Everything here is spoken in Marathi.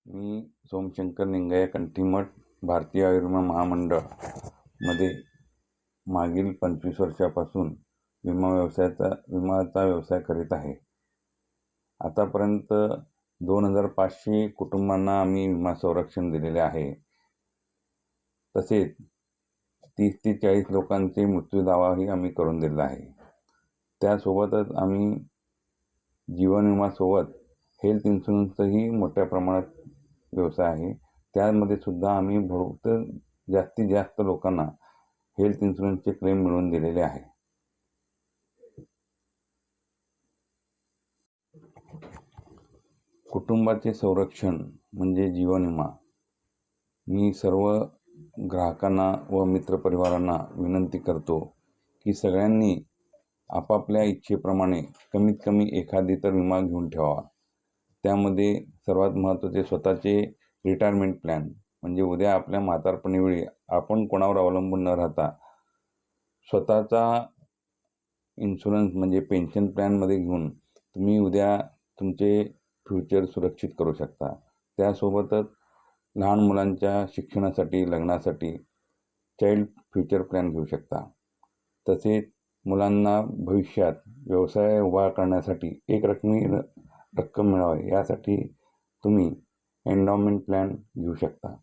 मी सोमशंकर निंगय्या कंठीमठ भारतीय आयुर्विमा महामंडळमध्ये मागील 25 वर्षापासून विमाचा व्यवसाय करीत आहे. आतापर्यंत 2500 कुटुंबांना आम्ही विमा संरक्षण दिलेले आहे. तसेच 30 ते 40 लोकांचे मृत्यू दावाही आम्ही करून दिलेला आहे. त्यासोबतच आम्ही जीवन विमासोबत हेल्थ इन्शुरन्सही मोठ्या प्रमाणात व्यवसाय आहे. त्यामध्ये सुद्धा आम्ही बहुत जास्तीत जास्त लोकांना हेल्थ इन्शुरन्सचे क्लेम मिळवून दिलेले आहे. कुटुंबाचे संरक्षण म्हणजे जीवन विमा. मी सर्व ग्राहकांना व मित्रपरिवारांना विनंती करतो की सगळ्यांनी आपापल्या इच्छेप्रमाणे कमीत कमी एखादी तर विमा घेऊन ठेवा. त्यामध्ये सर्वात महत्त्वाचे स्वतःचे रिटायरमेंट प्लॅन, म्हणजे उद्या आपल्या म्हातारपणीवेळी आपण कोणावर अवलंबून न राहता स्वतःचा इन्शुरन्स म्हणजे पेन्शन प्लॅनमध्ये घेऊन तुम्ही उद्या तुमचे फ्युचर सुरक्षित करू शकता. त्यासोबतच लहान मुलांच्या शिक्षणासाठी, लग्नासाठी चाइल्ड फ्युचर प्लॅन घेऊ शकता. तसेच मुलांना भविष्यात व्यवसाय उभा करण्यासाठी एक रकमी रक्कम मिळावी यासाठी तुम्ही एंडॉवमेंट प्लॅन घेऊ शकता.